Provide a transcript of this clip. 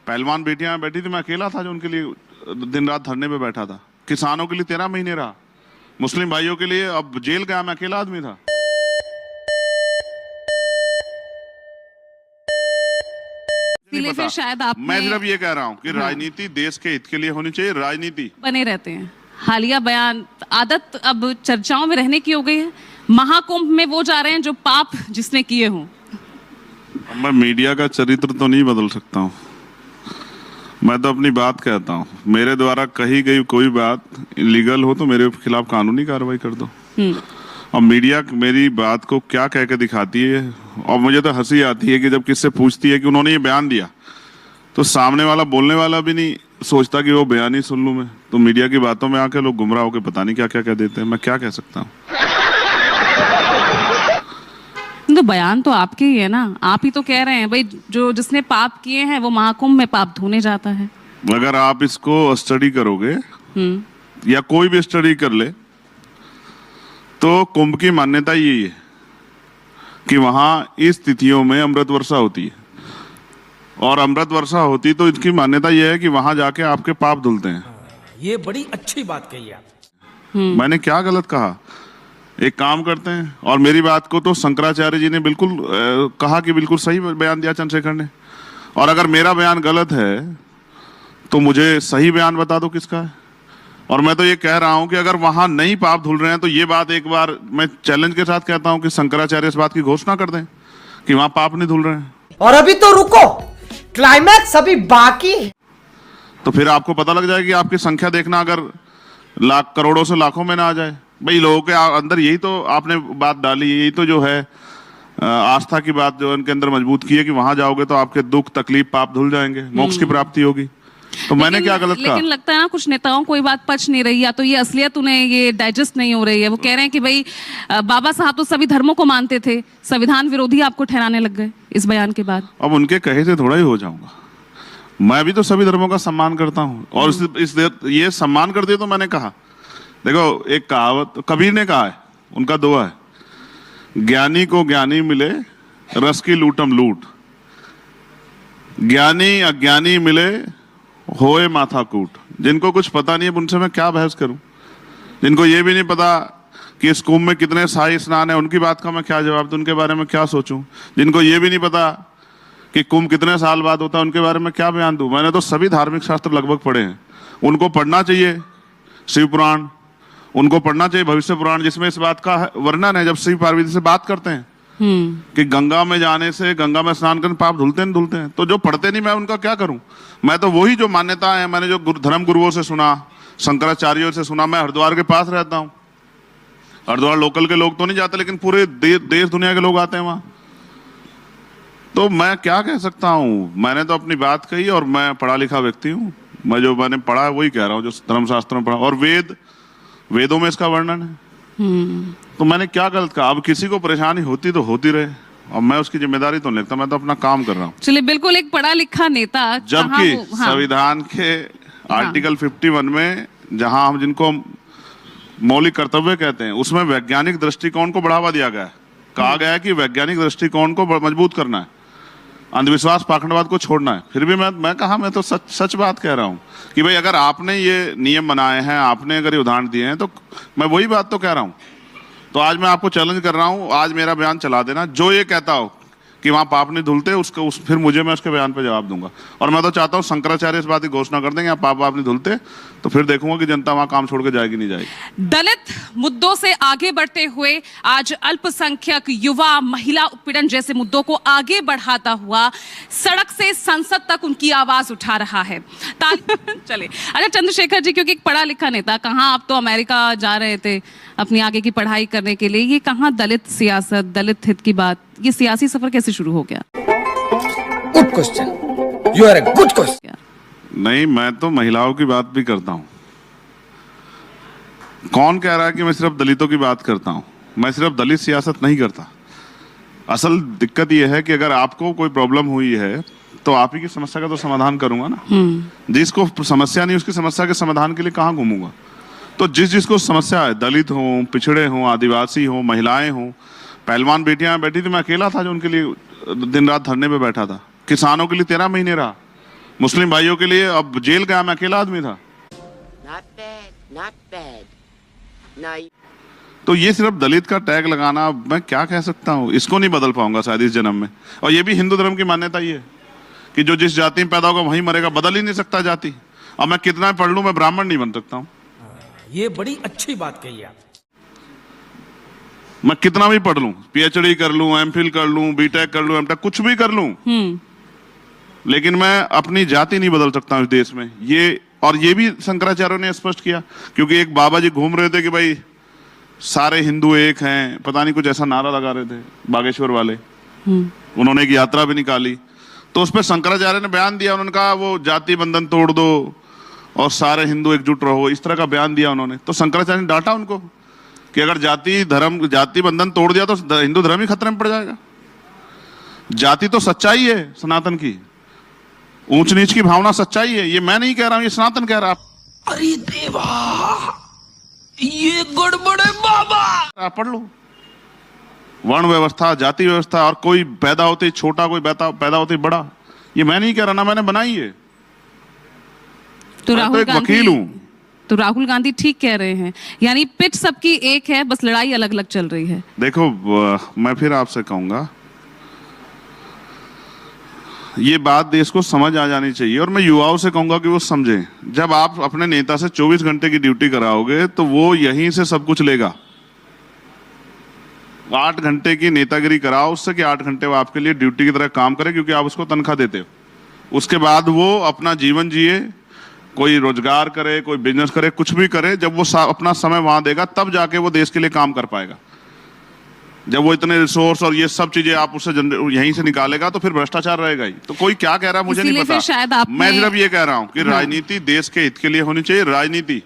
पहलवान बेटियां बैठी थी, मैं अकेला था जो उनके लिए दिन रात धरने पे बैठा था। किसानों के लिए 13 महीने रहा, मुस्लिम भाइयों के लिए अब जेल गया, मैं अकेला आदमी था। इसलिए फिर शायद आपने मैं सिर्फ ये कह रहा हूँ कि राजनीति देश के हित के लिए होनी चाहिए, राजनीति बने रहते हैं। हालिया बयान, आदत अब चर्चाओं में रहने की हो गई है। महाकुंभ में वो जा रहे हैं जो पाप जिसने किए हों। मैं मीडिया का चरित्र तो नहीं बदल सकता हूँ, मैं तो अपनी बात कहता हूँ। मेरे द्वारा कही गई कोई बात इलीगल हो तो मेरे खिलाफ कानूनी कार्रवाई कर दो। और मीडिया मेरी बात को क्या कह के दिखाती है, और मुझे तो हंसी आती है कि जब किससे पूछती है कि उन्होंने ये बयान दिया, तो सामने वाला बोलने वाला भी नहीं सोचता कि वो बयान ही सुन लूं मैं। तो मीडिया की बातों में आके लोग गुमराह होकर पता नहीं क्या क्या कह देते हैं। मैं क्या कह सकता हूँ? तो बयान तो आपके ही है ना, आप ही तो कह रहे हैं भाई जो जिसने पाप किए हैं वो महाकुंभ में पाप धोने जाता है। अगर आप इसको स्टडी करोगे या कोई भी स्टडी कर ले तो कुंभ की मान्यता यही है कि वहां इस तिथियों में अमृत वर्षा होती है, और अमृत वर्षा होती तो इसकी मान्यता यह है कि वहां जाके आपके पाप धुलते हैं। ये बड़ी अच्छी बात कही आप। मैंने क्या गलत कहा? एक काम करते हैं, और मेरी बात को तो शंकराचार्य जी ने बिल्कुल कहा कि बिल्कुल सही बयान दिया चंद्रशेखर ने। और अगर मेरा बयान गलत है तो मुझे सही बयान बता दो किसका है। और मैं तो ये कह रहा हूं कि अगर वहां नहीं पाप धुल रहे हैं तो ये बात एक बार मैं चैलेंज के साथ कहता हूं कि शंकराचार्य इस बात की घोषणा कर दें कि वहां पाप नहीं धुल रहे हैं। और अभी तो रुको, क्लाइमैक्स अभी बाकी है। तो फिर आपको पता लग जाएगी, आपकी संख्या देखना अगर लाख करोड़ों से लाखों में ना आ जाए। भाई लोगों के अंदर यही तो आपने बात डाली, यही तो जो है आस्था की बात जो उनके अंदर मजबूत की है कि वहां जाओगे तो आपके दुख तकलीफ पाप धुल जाएंगे, मोक्ष की प्राप्ति होगी। तो मैंने क्या गलत कहा? लेकिन लगता है ना कुछ नेताओं को ये बात पच नहीं रही, या तो ये असलियत उन्हें ये डाइजेस्ट नहीं हो रही है। वो कह रहे हैं कि भाई बाबा साहब तो सभी धर्मों को मानते थे, संविधान विरोधी आपको ठहराने लग गए इस बयान के बाद। अब उनके कहे से थोड़ा ही हो जाऊंगा, मैं भी तो सभी धर्मों का सम्मान करता हूँ। और ये सम्मान कर दिया तो मैंने कहा, देखो एक कहावत कबीर ने कहा है, उनका दुआ है, ज्ञानी को ज्ञानी मिले रस की लूटम लूट, ज्ञानी अज्ञानी मिले होए माथा कूट। जिनको कुछ पता नहीं है उनसे मैं क्या बहस करूं? जिनको ये भी नहीं पता कि इस कुंभ में कितने शाही स्नान है, उनकी बात का मैं क्या जवाब दूं? उनके बारे में क्या सोचूं? जिनको ये भी नहीं पता कि कुंभ कितने साल बाद होता है, उनके बारे में क्या बयान दूं? मैंने तो सभी धार्मिक शास्त्र लगभग पढ़े हैं, उनको पढ़ना चाहिए। शिव पुराण उनको पढ़ना चाहिए, भविष्य पुराण जिसमें इस बात का वर्णन है, जब शिव पार्वती से बात करते हैं कि गंगा में जाने से, गंगा में स्नान करने पाप धुलते नहीं धुलते हैं। तो जो पढ़ते नहीं मैं उनका क्या करूं? मैं तो वही जो मान्यता है, मैंने जो धर्म गुरुओं से सुना, शंकराचार्यों से सुना। मैं हरिद्वार के पास रहता हूं, हरिद्वार लोकल के लोग तो नहीं जाते, लेकिन पूरे देश दुनिया के लोग आते हैं वहां। तो मैं क्या कह सकता हूं? मैंने तो अपनी बात कही, और मैं पढ़ा लिखा व्यक्ति हूं। मैं जो मैंने पढ़ा है वही कह रहा हूं, जो धर्मशास्त्र में पढ़ा, और वेदों में इसका वर्णन है। तो मैंने क्या गलत कहा? अब किसी को परेशानी होती तो होती रहे, और मैं उसकी जिम्मेदारी तो नहीं लेता, मैं तो अपना काम कर रहा हूँ। चलिए, बिल्कुल एक पढ़ा लिखा नेता, जबकि संविधान के आर्टिकल 51 में जहां हम जिनको मौलिक कर्तव्य कहते हैं, उसमें वैज्ञानिक दृष्टिकोण को बढ़ावा दिया गया है। कहा गया है कि वैज्ञानिक दृष्टिकोण को मजबूत करना है, अंधविश्वास पाखंडवाद को छोड़ना है। फिर भी मैं कहा, मैं तो सच बात कह रहा हूँ कि भाई अगर आपने ये नियम बनाए हैं, आपने अगर ये उदाहरण दिए हैं, तो मैं वही बात तो कह रहा हूँ। तो आज मैं आपको चैलेंज कर रहा हूँ, आज मेरा बयान चला देना। जो ये कहता हो कि वहां पाप नहीं धुलते, फिर मैं उसके बयान पे जवाब दूंगा। और मैं तो चाहता हूँ शंकराचार्य इस बात की घोषणा कर देंगे पाप नहीं धुलते, तो फिर देखूंगा कि जनता वहां काम छोड़ के जाएगी नहीं जाएगी। दलित मुद्दों से आगे बढ़ते हुए आज अल्पसंख्यक, युवा, महिला उत्पीड़न जैसे मुद्दों को आगे बढ़ाता हुआ सड़क से संसद तक उनकी आवाज उठा रहा है। चले, अच्छा चंद्रशेखर जी, क्योंकि एक पढ़ा लिखा नेता, कहाँ आप तो अमेरिका जा रहे थे अपनी आगे की पढ़ाई करने के लिए, ये कहाँ दलित सियासत, दलित हित की बात, ये सियासी सफर कैसे शुरू हो गया? Good question, you are a good question. नहीं, मैं तो महिलाओं की बात भी करता हूं। कौन कह रहा है कि मैं सिर्फ दलितों की बात करता हूं? मैं सिर्फ दलित सियासत नहीं करता। असल दिक्कत यह है कि अगर आपको कोई प्रॉब्लम हुई है तो आप ही की समस्या का तो समाधान करूंगा ना। जिसको समस्या नहीं, उसकी समस्या के समाधान के लिए कहां घूमूंगा? तो जिसको समस्या है, दलित हो, पिछड़े हो, आदिवासी हो, महिलाएं हो, पहलवान बेटियां बैठी थी, मैं अकेला था जो उनके लिए दिन रात धरने पे बैठा था। किसानों के लिए 13 महीने रहा, मुस्लिम भाइयों के लिए अब जेल गया, मैं अकेला आदमी था। Not bad, not bad. Now you तो ये सिर्फ दलित का टैग लगाना, मैं क्या कह सकता हूँ, इसको नहीं बदल पाऊंगा शायद इस जन्म में। और ये भी हिंदू धर्म की मान्यता ही है कि जो जिस जाति में पैदा होगा वहीं मरेगा, बदल ही नहीं सकता जाति। अब मैं कितना पढ़ लूं, मैं ब्राह्मण नहीं बन सकता हूँ। ये बड़ी अच्छी बात कही आप। मैं कितना भी पढ़ लूं, पीएचडी कर लूं, एमफिल कर लूं, बीटेक कर लूं, एमटेक कुछ भी कर लूं, लेकिन मैं अपनी जाति नहीं बदल सकता हूं इस देश में। ये भी शंकराचार्यों ने स्पष्ट किया, क्योंकि एक बाबा जी घूम रहे थे कि भाई सारे हिंदू एक हैं, पता नहीं कुछ ऐसा नारा लगा रहे थे बागेश्वर वाले। उन्होंने एक यात्रा भी निकाली, तो उस पर शंकराचार्य ने बयान दिया। उन्होंने कहा वो जाति बंधन तोड़ दो और सारे हिंदू एकजुट रहो, इस तरह का बयान दिया उन्होंने। तो शंकराचार्य ने डांटा उनको कि अगर जाति बंधन तोड़ दिया तो हिंदू धर्म ही खतरे में पड़ जाएगा। जाति तो सच्चाई है सनातन की, ऊंच नीच की भावना सच्चाई है, ये मैं नहीं कह रहा हूं, ये सनातन कह रहा है। अरे देवा, ये गड़बड़ है बाबा। आप पढ़ लो, वर्ण व्यवस्था, जाति व्यवस्था, और कोई पैदा होते ही छोटा, कोई पैदा होते ही बड़ा, ये मैं नहीं कह रहा, ना मैंने बनाई है। तो मैं तो एक वकील हूं। तो राहुल गांधी ठीक कह रहे हैं, यानी पिच सबकी एक है, बस लड़ाई अलग अलग चल रही है। देखो, मैं फिर आपसे कहूंगा, ये बात देश को समझ आ जानी चाहिए, और मैं युवाओं से कहूंगा कि वो समझें। जब आप अपने नेता से 24 घंटे की ड्यूटी कराओगे तो वो यहीं से सब कुछ लेगा। 8 घंटे की नेतागिरी कराओ उससे कि 8 घंटे वो आपके लिए ड्यूटी की तरह काम करे, क्योंकि आप उसको तनख्वाह देते हो। उसके बाद वो अपना जीवन जिए, कोई रोजगार करे, कोई बिजनेस करे, कुछ भी करे। जब वो अपना समय वहां देगा तब जाके वो देश के लिए काम कर पाएगा। जब वो इतने रिसोर्स और ये सब चीजें आप उससे यहीं से निकालेगा तो फिर भ्रष्टाचार रहेगा ही। तो कोई क्या कह रहा है मुझे नहीं इसीलिए पता, फिर शायद आपने- मैं सिर्फ ये कह रहा हूं कि राजनीति देश के हित के लिए होनी चाहिए। राजनीति